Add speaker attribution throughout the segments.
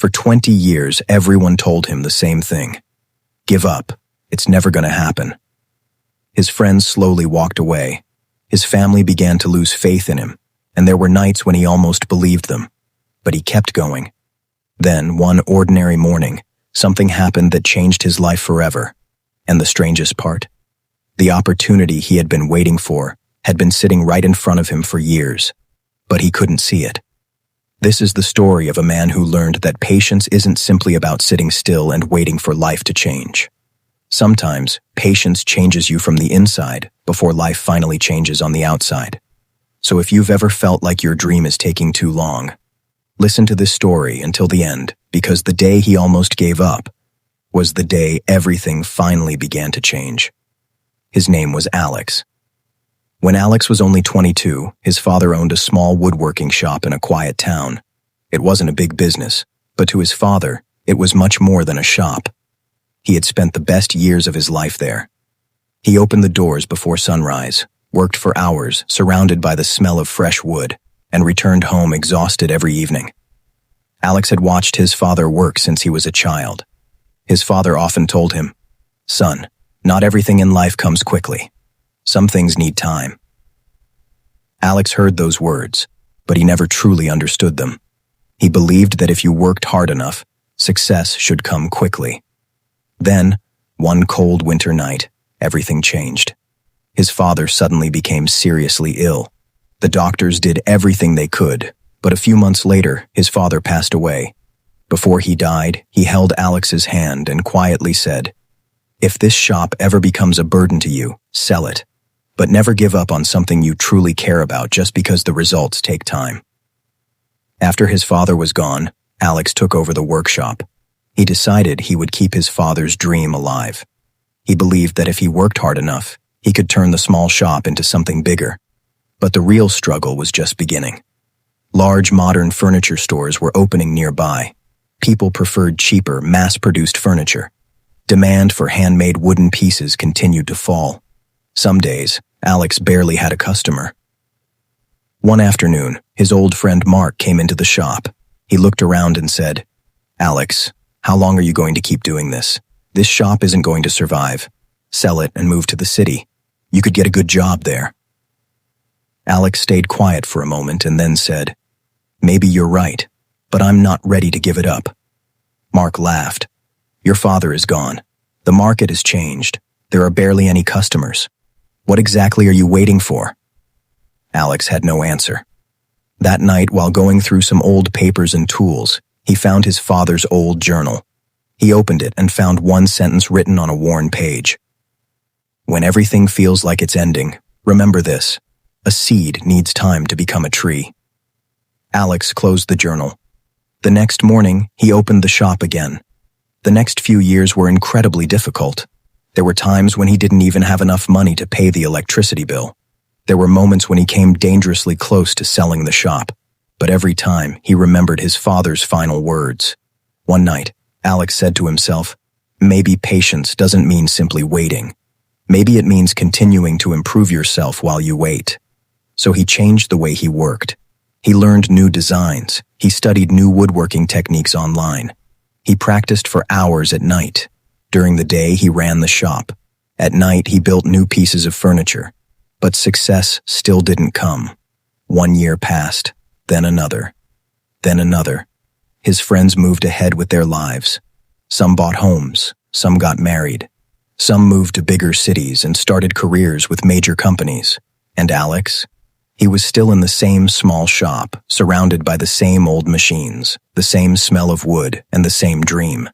Speaker 1: For 20 years, everyone told him the same thing. Give up. It's never going to happen. His friends slowly walked away. His family began to lose faith in him, and there were nights when he almost believed them. But he kept going. Then, one ordinary morning, something happened that changed his life forever. And the strangest part? The opportunity he had been waiting for had been sitting right in front of him for years, but he couldn't see it. This is the story of a man who learned that patience isn't simply about sitting still and waiting for life to change. Sometimes, patience changes you from the inside before life finally changes on the outside. So if you've ever felt like your dream is taking too long, listen to this story until the end, because the day he almost gave up was the day everything finally began to change. His name was Alex. When Alex was only 22, his father owned a small woodworking shop in a quiet town. It wasn't a big business, but to his father, it was much more than a shop. He had spent the best years of his life there. He opened the doors before sunrise, worked for hours, surrounded by the smell of fresh wood, and returned home exhausted every evening. Alex had watched his father work since he was a child. His father often told him, "Son, not everything in life comes quickly. Some things need time." Alex heard those words, but he never truly understood them. He believed that if you worked hard enough, success should come quickly. Then, one cold winter night, everything changed. His father suddenly became seriously ill. The doctors did everything they could, but a few months later, his father passed away. Before he died, he held Alex's hand and quietly said, "If this shop ever becomes a burden to you, sell it. But never give up on something you truly care about just because the results take time." After his father was gone, Alex took over the workshop. He decided he would keep his father's dream alive. He believed that if he worked hard enough, he could turn the small shop into something bigger. But the real struggle was just beginning. Large modern furniture stores were opening nearby. People preferred cheaper, mass-produced furniture. Demand for handmade wooden pieces continued to fall. Some days, Alex barely had a customer. One afternoon, his old friend Mark came into the shop. He looked around and said, "Alex, how long are you going to keep doing this? This shop isn't going to survive. Sell it and move to the city. You could get a good job there." Alex stayed quiet for a moment and then said, "Maybe you're right, but I'm not ready to give it up." Mark laughed. "Your father is gone. The market has changed. There are barely any customers. What exactly are you waiting for?" Alex had no answer. That night, while going through some old papers and tools, he found his father's old journal. He opened it and found one sentence written on a worn page. "When everything feels like it's ending, remember this: a seed needs time to become a tree." Alex closed the journal. The next morning, he opened the shop again. The next few years were incredibly difficult. There were times when he didn't even have enough money to pay the electricity bill. There were moments when he came dangerously close to selling the shop, but every time he remembered his father's final words. One night, Alex said to himself, "Maybe patience doesn't mean simply waiting. Maybe it means continuing to improve yourself while you wait." So he changed the way he worked. He learned new designs. He studied new woodworking techniques online. He practiced for hours at night. During the day, he ran the shop. At night, he built new pieces of furniture. But success still didn't come. 1 year passed, then another, then another. His friends moved ahead with their lives. Some bought homes, some got married. Some moved to bigger cities and started careers with major companies. And Alex? He was still in the same small shop, surrounded by the same old machines, the same smell of wood, and the same dream.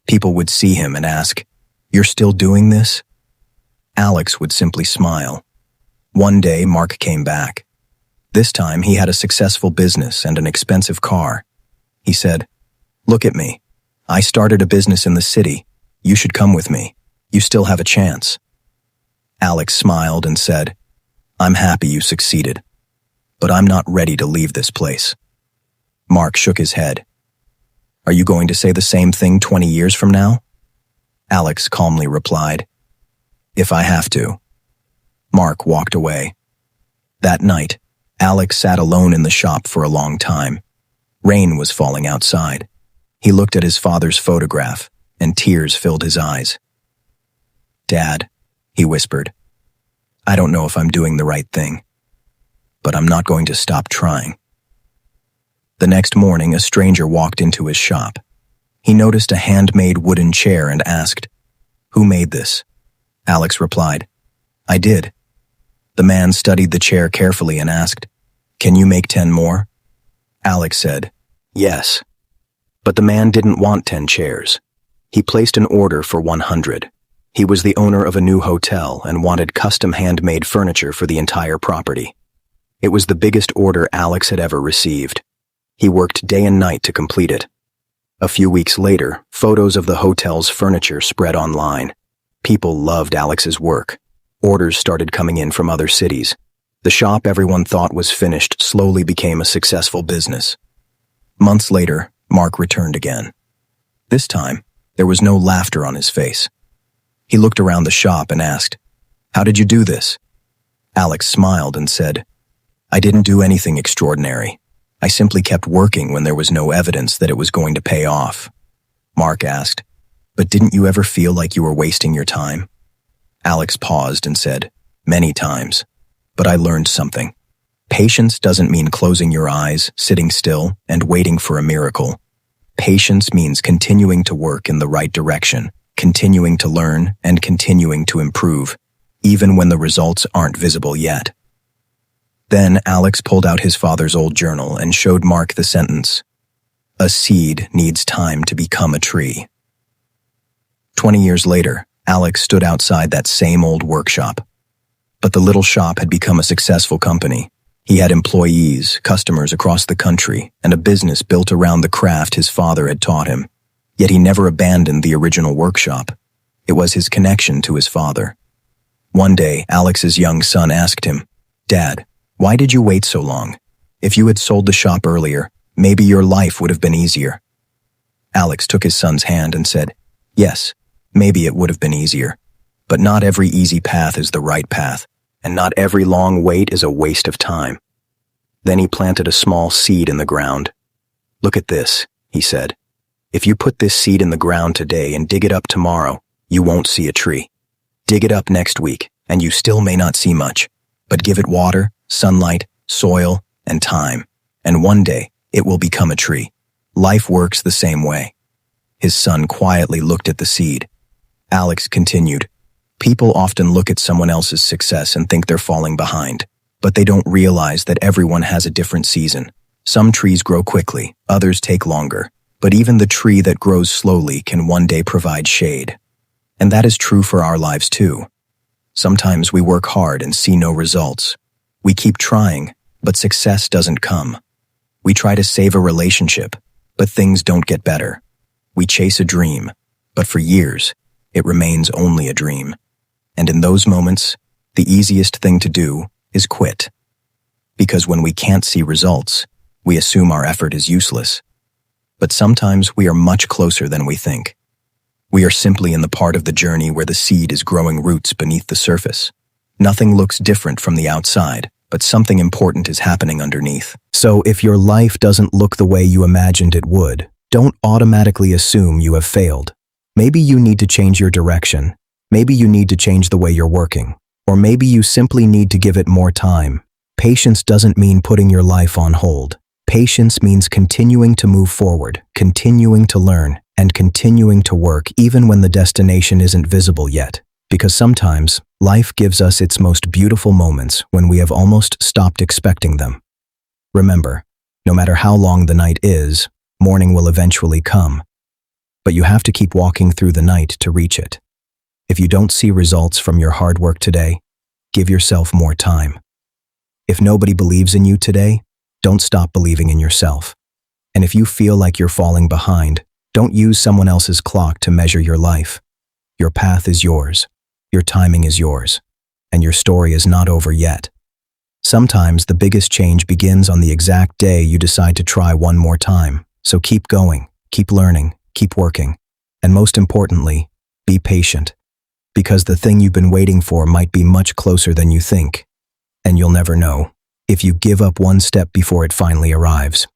Speaker 1: People would see him and ask, "You're still doing this?" Alex would simply smile. One day, Mark came back. This time, he had a successful business and an expensive car. He said, "Look at me. I started a business in the city. You should come with me. You still have a chance." Alex smiled and said, "I'm happy you succeeded, but I'm not ready to leave this place." Mark shook his head. "Are you going to say the same thing 20 years from now?" Alex calmly replied, "If I have to." Mark walked away. That night, Alex sat alone in the shop for a long time. Rain was falling outside. He looked at his father's photograph, and tears filled his eyes. "Dad," he whispered, "I don't know if I'm doing the right thing, but I'm not going to stop trying." The next morning, a stranger walked into his shop. He noticed a handmade wooden chair and asked, "Who made this?" Alex replied, "I did." The man studied the chair carefully and asked, "Can you make 10 more?" Alex said, "Yes." But the man didn't want 10 chairs. He placed an order for 100. He was the owner of a new hotel and wanted custom handmade furniture for the entire property. It was the biggest order Alex had ever received. He worked day and night to complete it. A few weeks later, photos of the hotel's furniture spread online. People loved Alex's work. Orders started coming in from other cities. The shop everyone thought was finished slowly became a successful business. Months later, Mark returned again. This time, there was no laughter on his face. He looked around the shop and asked, "How did you do this?" Alex smiled and said, "I didn't do anything extraordinary. I simply kept working when there was no evidence that it was going to pay off." Mark asked, "But didn't you ever feel like you were wasting your time?" Alex paused and said, "Many times. But I learned something. Patience doesn't mean closing your eyes, sitting still, and waiting for a miracle. Patience means continuing to work in the right direction, continuing to learn, and continuing to improve, even when the results aren't visible yet." Then Alex pulled out his father's old journal and showed Mark the sentence, "A seed needs time to become a tree." 20 years later, Alex stood outside that same old workshop. But the little shop had become a successful company. He had employees, customers across the country, and a business built around the craft his father had taught him. Yet he never abandoned the original workshop. It was his connection to his father. One day, Alex's young son asked him, "Dad, why did you wait so long? If you had sold the shop earlier, maybe your life would have been easier." Alex took his son's hand and said, "Yes, maybe it would have been easier. But not every easy path is the right path, and not every long wait is a waste of time." Then he planted a small seed in the ground. "Look at this," he said. "If you put this seed in the ground today and dig it up tomorrow, you won't see a tree. Dig it up next week, and you still may not see much. But give it water, sunlight, soil, and time, and one day it will become a tree." Life works the same way. His son quietly looked at the seed. Alex continued, "People often look at someone else's success and think they're falling behind, but they don't realize that everyone has a different season. Some trees grow quickly, others take longer, but even the tree that grows slowly can one day provide shade. And that is true for our lives too. Sometimes we work hard and see no results. We keep trying, but success doesn't come. We try to save a relationship, but things don't get better. We chase a dream, but for years, it remains only a dream. And in those moments, the easiest thing to do is quit. Because when we can't see results, we assume our effort is useless. But sometimes we are much closer than we think. We are simply in the part of the journey where the seed is growing roots beneath the surface. Nothing looks different from the outside, but something important is happening underneath. So if your life doesn't look the way you imagined it would, don't automatically assume you have failed. Maybe you need to change your direction. Maybe you need to change the way you're working. Or maybe you simply need to give it more time. Patience doesn't mean putting your life on hold. Patience means continuing to move forward, continuing to learn, and continuing to work even when the destination isn't visible yet. Because sometimes, life gives us its most beautiful moments when we have almost stopped expecting them. Remember, no matter how long the night is, morning will eventually come. But you have to keep walking through the night to reach it. If you don't see results from your hard work today, give yourself more time. If nobody believes in you today, don't stop believing in yourself. And if you feel like you're falling behind, don't use someone else's clock to measure your life. Your path is yours, your timing is yours, and your story is not over yet. Sometimes the biggest change begins on the exact day you decide to try one more time. So keep going, keep learning, keep working, and most importantly, be patient. Because the thing you've been waiting for might be much closer than you think, and you'll never know if you give up one step before it finally arrives.